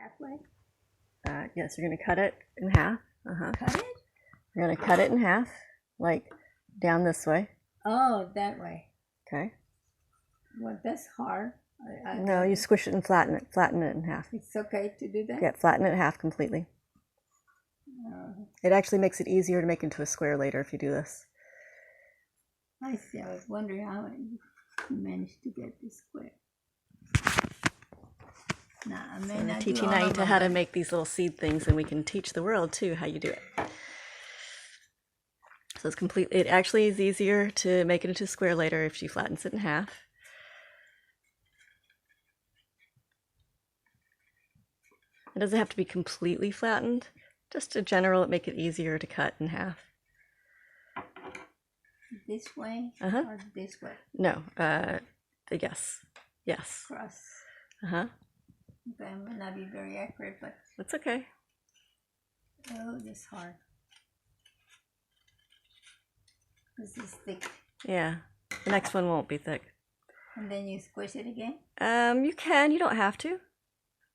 halfway? Yes, you're going to cut it in half. Cut it? You're going to cut it in half, like down this way. Oh, that way. Okay. Well, that's hard. No, you squish it and flatten it. Flatten it in half. It's okay to do that? Yeah, flatten it in half completely. It actually makes it easier to make into a square later if you do this. I see. I was wondering how you managed to get this square. Nah, I may not Teaching do all Naita of them, how to but make these little seed things, and we can teach the world too how you do it. So it's complete. It actually is easier to make it into a square later if she flattens it in half. It doesn't have to be completely flattened. Just in general, make it easier to cut in half. this way Uh-huh. or this way? No, yes. Yes. Cross. Uh-huh. Okay, I might not be very accurate, but That's okay. oh, this is hard. This is thick. Yeah. The next one won't be thick. And then you squish it again? You can. You don't have to.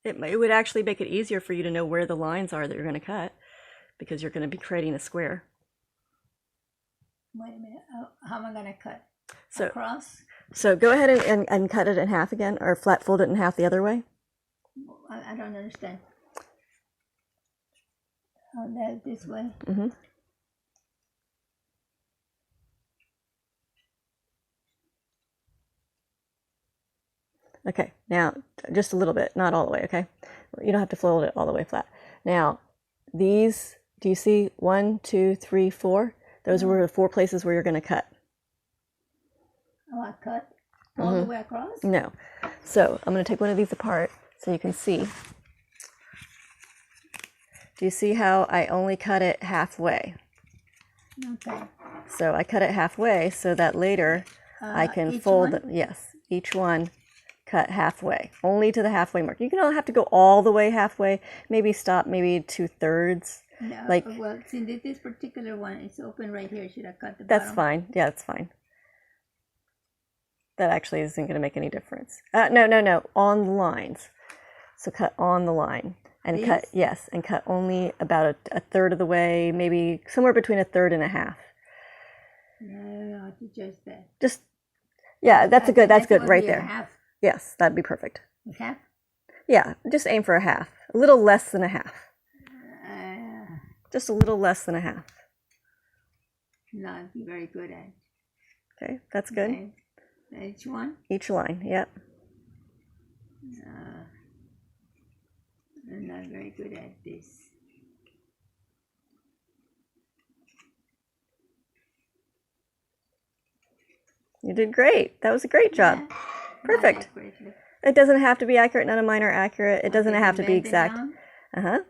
It would actually make it easier for you to know where the lines are that you're going to cut, because you're going to be creating a square. Wait a minute. Oh, how am I going to cut? So, Across? so go ahead and cut it in half again, or flat fold it in half the other way. I don't understand. Oh, that this way? Mm-hmm. Okay, now just a little bit, not all the way, okay? You don't have to fold it all the way flat. Now, these, do you see 1, 2, 3, 4? Those were the 4 places where you're going to cut. Oh, I cut all the way across? No. So I'm going to take one of these apart so you can see. Do you see how I only cut it halfway? Okay. So I cut it halfway so that later I can fold it. Yes, each one cut halfway, only to the halfway mark. You don't have to go all the way halfway. Maybe stop, maybe 2/3. No, like, well, since this particular one is open right here, should I cut the that's bottom? fine. Yeah, that's fine. That actually isn't going to make any difference. No, on the lines. So cut on the line and This? cut, yes, and cut only about a third of the way, maybe somewhere between a third and a half. No, I just that. Just, yeah, that's good right A there. half. Yes, that'd be perfect. A half? Yeah, just aim for a half, a little less than a half. Just a little less than a half. Not be very good at. Okay, that's good. Okay. Each one? Each line, yep. I'm not very good at this. You did great. That was a great job. Yeah, Perfect. It doesn't have to be accurate. None of mine are accurate. It doesn't have to be exact. Uh-huh.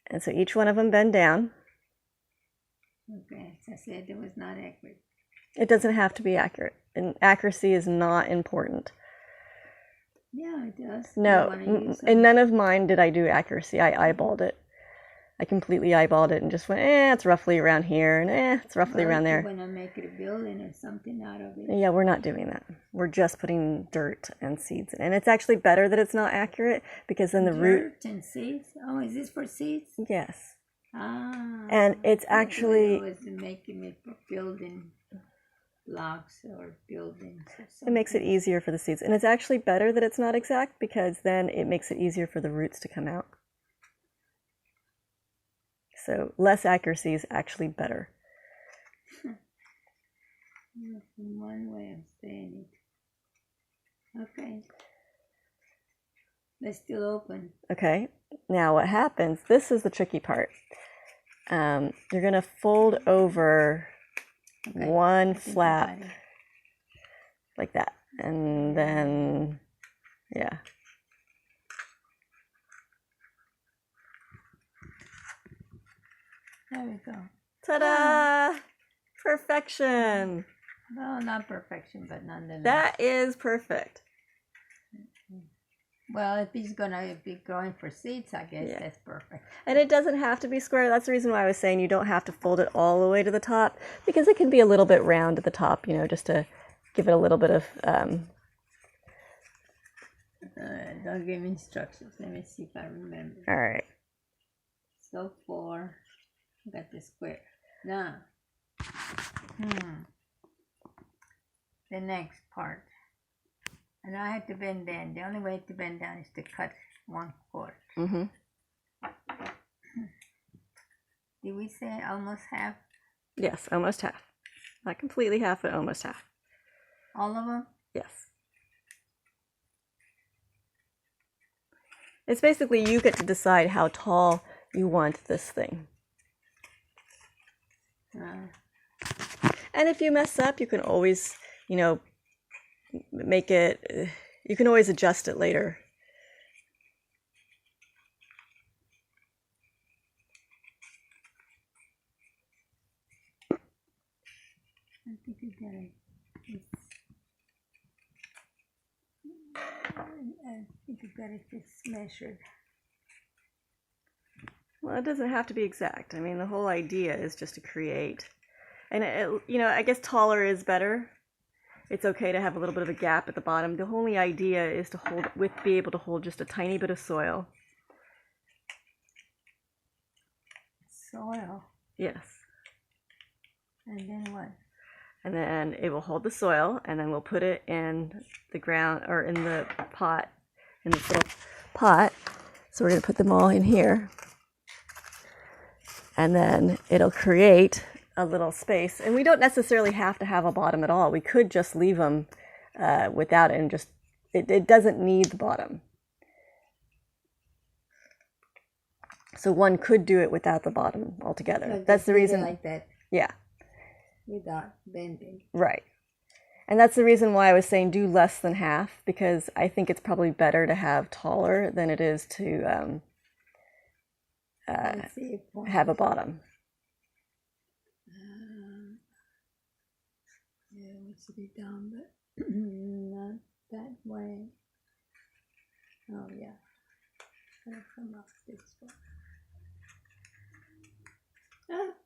And so each one of them bend down. Okay, so I said it was not accurate. It doesn't have to be accurate. And accuracy is not important. Yeah, it does. No, in none of mine did I do accuracy. I eyeballed it. I completely eyeballed it and just went, it's roughly around here, and it's roughly around there. When I make it a building or something out of it. Yeah, we're not doing that. We're just putting dirt and seeds in. And it's actually better that it's not accurate, because then the root... Dirt and seeds? Oh, is this for seeds? Yes. Ah. And it's actually... I was making it for building blocks or buildings or something. It makes it easier for the seeds. And it's actually better that it's not exact, because then it makes it easier for the roots to come out. So less accuracy is actually better. One way of saying it. Okay. They're still open. Okay. Now what happens, this is the tricky part. You're going to fold over one flap like that. And then, yeah. There we go. Ta-da! Perfection! Well, not perfection, but nonetheless. That is perfect. Well, if he's going to be growing for seeds, I guess that's perfect. And it doesn't have to be square. That's the reason why I was saying you don't have to fold it all the way to the top, because it can be a little bit round at the top, just to give it a little bit of... don't give me instructions. Let me see if I remember. All right. So far, I got the square. Now, the next part. And I had to bend down. The only way to bend down is to cut 1/4. Mm-hmm. Did we say almost half? Yes, almost half. Not completely half, but almost half. All of them? Yes. It's basically you get to decide how tall you want this thing. And if you mess up, you can always, make it, you can always adjust it later. I think I got it. I think I got it just measured. Well, it doesn't have to be exact. I mean, the whole idea is just to create. And, I guess taller is better. It's okay to have a little bit of a gap at the bottom. The only idea is to be able to hold just a tiny bit of soil. Soil. Yes. And then what? And then it will hold the soil, and then we'll put it in the ground, or in the pot, in this little pot. So we're going to put them all in here. And then it'll create a little space. And we don't necessarily have to have a bottom at all. We could just leave them without it, and just, it doesn't need the bottom. So one could do it without the bottom altogether. Like that's the reason. Like that. Yeah. Without bending. Right. And that's the reason why I was saying do less than half, because I think it's probably better to have taller than it is to have a bottom. Yeah, it wants to be down, but not that way. Oh, yeah. Gonna come up this way.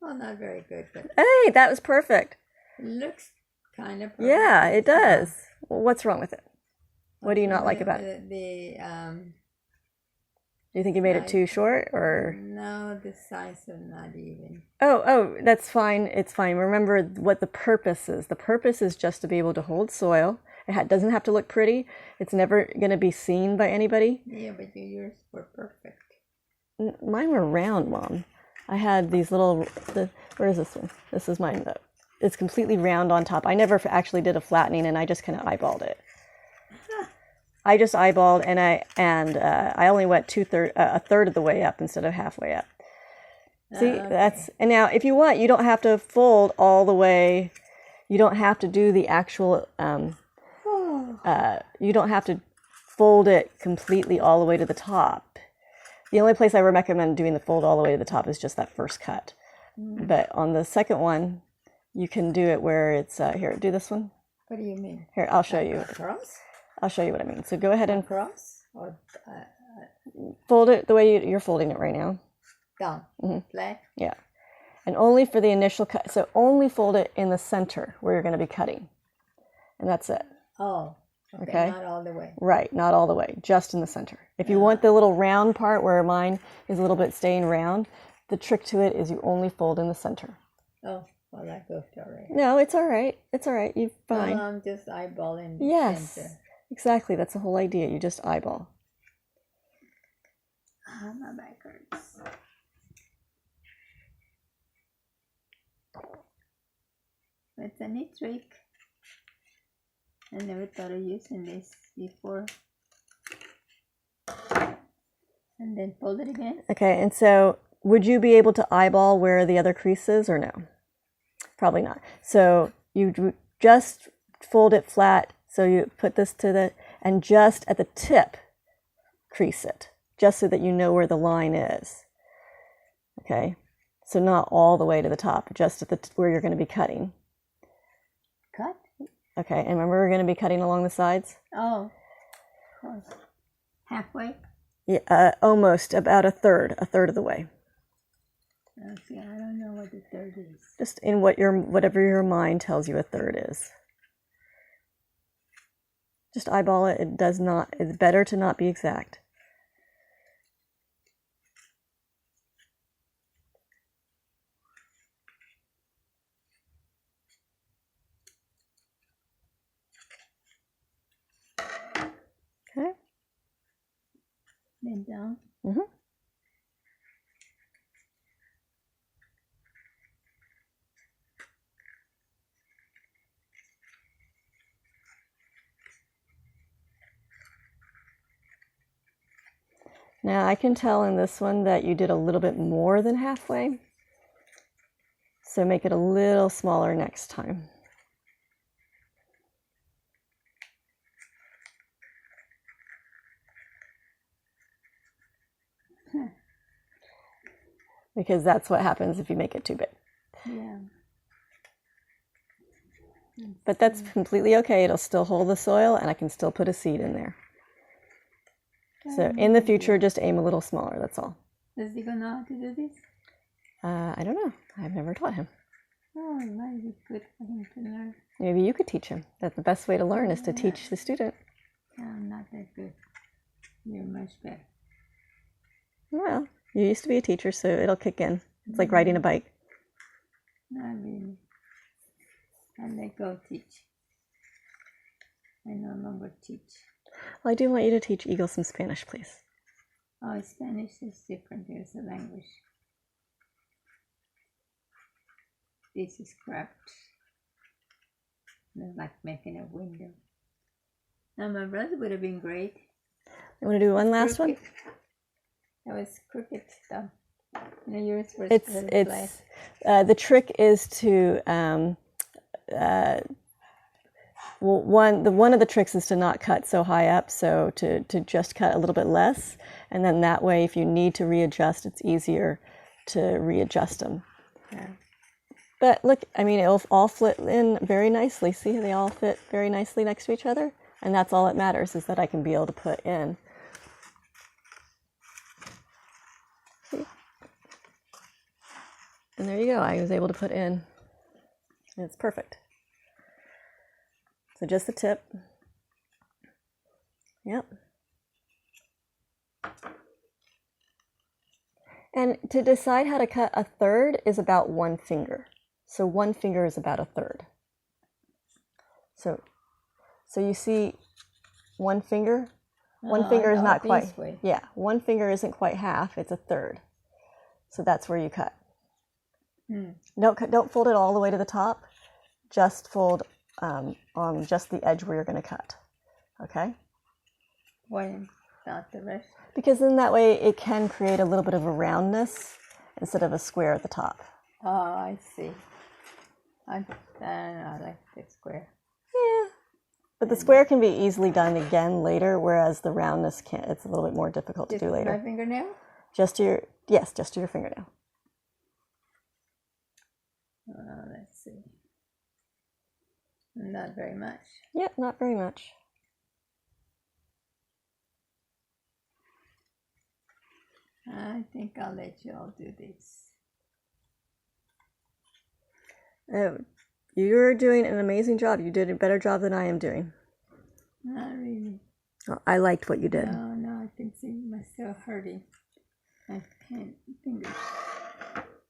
Well, not very good, but Hey, that was perfect. it looks kind of perfect. Yeah, it does. Well, what's wrong with it? What do you not like about it? Do you think you made it too short, or? No, the sides are not even. Oh, that's fine. It's fine. Remember what the purpose is. The purpose is just to be able to hold soil. It doesn't have to look pretty. It's never going to be seen by anybody. Yeah, but yours were perfect. Mine were round, Mom. I had these little, where is this one? This is mine, though. It's completely round on top. I never actually did a flattening, and I just kind of eyeballed it. I just eyeballed, and I only went a third of the way up instead of halfway up. See, okay. And now if you want, you don't have to fold all the way. You don't have to do the actual, you don't have to fold it completely all the way to the top. The only place I recommend doing the fold all the way to the top is just that first cut. But on the second one, you can do it where it's, here, do this one. What do you mean? Here, I'll show you. Across? I'll show you what I mean. So go ahead and cross or fold it the way you're folding it right now. Down, flat. Yeah, and only for the initial cut. So only fold it in the center where you're going to be cutting, and that's it. Oh, okay. Not all the way. Right, not all the way, just in the center. If you want the little round part where mine is a little bit staying round, the trick to it is you only fold in the center. Oh. Well, that goofed already. No, it's all right. It's all right. You're fine. Well, I'm just eyeballing the center. Exactly. That's the whole idea. You just eyeball. My back hurts. It's a neat trick. I never thought of using this before. And then fold it again. Okay, and so would you be able to eyeball where the other crease is, or no? Probably not. So you just fold it flat. So you put this and just at the tip, crease it, just so that you know where the line is. Okay. So not all the way to the top, just at where you're going to be cutting. Cut? Okay. And remember, we're going to be cutting along the sides? Oh, of course. Halfway? Yeah, almost about a third of the way. Okay, I don't know what the third is. Just in whatever your mind tells you a third is. Just eyeball it. It's better to not be exact. Okay. Then down. Mm-hmm. Now I can tell in this one that you did a little bit more than halfway. So make it a little smaller next time. Because that's what happens if you make it too big. Yeah. But that's completely okay. It'll still hold the soil and I can still put a seed in there. So in the future, just aim a little smaller, that's all. Does he know how to do this? I don't know. I've never taught him. Oh, it might be good for him to learn. Maybe you could teach him. That's the best way to learn is to teach the student. I'm not that good. You're much better. Well, you used to be a teacher, so it'll kick in. It's like riding a bike. Not really. I let go teach. I no longer teach. Well, I do want you to teach Eagle some Spanish, please. Oh, Spanish is different. There's a language. This is cracked. It's like making a window. Now my brother would have been great. You want to do one last one? That was crooked stuff. You know, yours was the trick is to one of the tricks is to not cut so high up, so to just cut a little bit less, and then that way if you need to readjust, it's easier to readjust them. Yeah. But look, I mean, it'll all fit in very nicely. See, they all fit very nicely next to each other, and that's all that matters, is that I can be able to put in. See? And there you go, I was able to put in. And it's perfect. So just the tip. Yep. And to decide how to cut a third is about 1 finger. So 1 finger is about a third. So you see 1 finger? One finger is not quite. Yeah, 1 finger isn't quite half, it's a third. So that's where you cut. Don't fold it all the way to the top. Just fold on just the edge where you're going to cut. Okay? Why not the rest? Because then that way it can create a little bit of a roundness instead of a square at the top. Oh, I see. I like the square. Yeah. But the square can be easily done again later, whereas the roundness can't. It's a little bit more difficult to do later. My fingernail? Just to your fingernail. Let's see. Not very much. Yep, not very much. I think I'll let you all do this. You're doing an amazing job. You did a better job than I am doing. Not really. Well, I liked what you did. No, I can see myself hurting my fingers.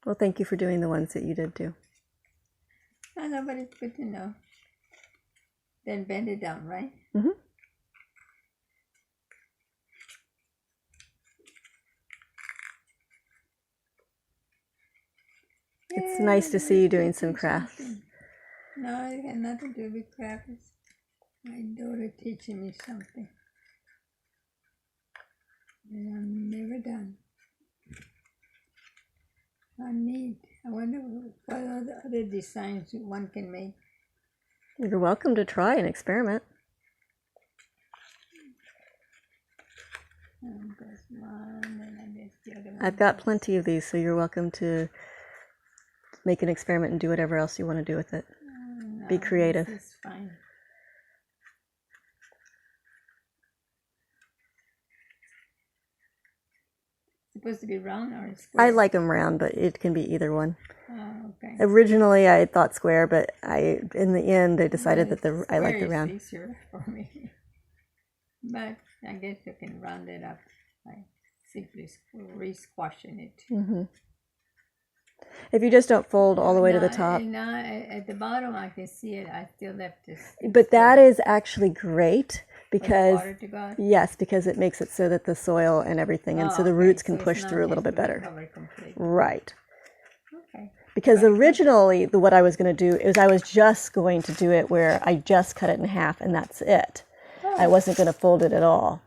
Well, thank you for doing the ones that you did do. I know, but it's good to know. Then bend it down, right? Mm-hmm. It's nice to see you doing some crafts. No, it had nothing to do with crafts. My daughter teaching me something. And I'm never done. I wonder what other designs one can make. You're welcome to try and experiment. There's one, and then there's the other one. I've got plenty of these, so you're welcome to make an experiment and do whatever else you want to do with it. No, be creative. This is fine. Supposed to be round or square? I like them round, but it can be either one. Oh, okay. Originally, I thought square, but in the end, I decided that I like the round. It's easier for me. But I guess you can round it up by simply re-squashing it. Mm-hmm. If you just don't fold all the way to the Now, top. now at the bottom, I can see it. I still left this. But that is actually great because, water to go out? yes, because it makes it so that the soil and everything, and so the roots can push through a little bit better. Right. Okay. Because originally, what I was going to do is I was just going to do it where I just cut it in half and that's it. Oh. I wasn't going to fold it at all.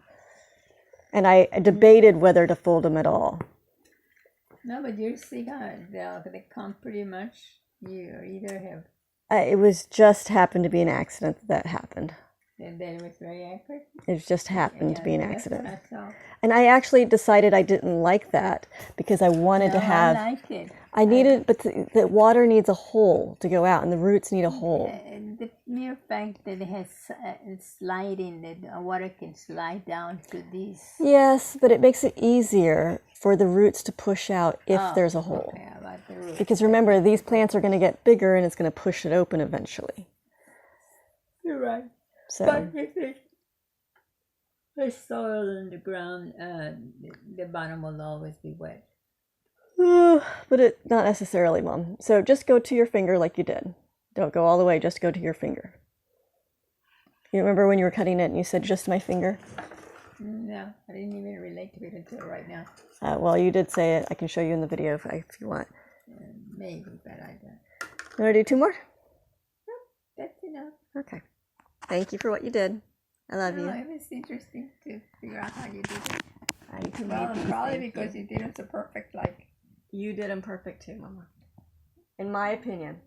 And I debated whether to fold them at all. No, but you see how they come pretty much. You either have. It was just happened to be an accident that happened. And then it was very accurate. It just happened to be an accident. That's what I saw. And I actually decided I didn't like that because I wanted to have. I liked it. I needed, but the water needs a hole to go out, and the roots need a hole. The mere fact that it has sliding, that water can slide down to these. Yes, but it makes it easier for the roots to push out if there's a hole. Okay, about the roots. Because remember, these plants are going to get bigger, and it's going to push it open eventually. You're right. So. But if there's soil in the ground, the bottom will always be wet. But not necessarily, Mom. So just go to your finger like you did. Don't go all the way, just go to your finger. You remember when you were cutting it and you said just my finger? No, I didn't even relate to it until right now. Well, you did say it. I can show you in the video if you want. Maybe, but I don't. You want to do 2 more? No, that's enough. Okay. Thank you for what you did. I love you. It was interesting to figure out how you did it. I Well, probably because you did it so perfect, like. You did them perfect too, Mama. In my opinion.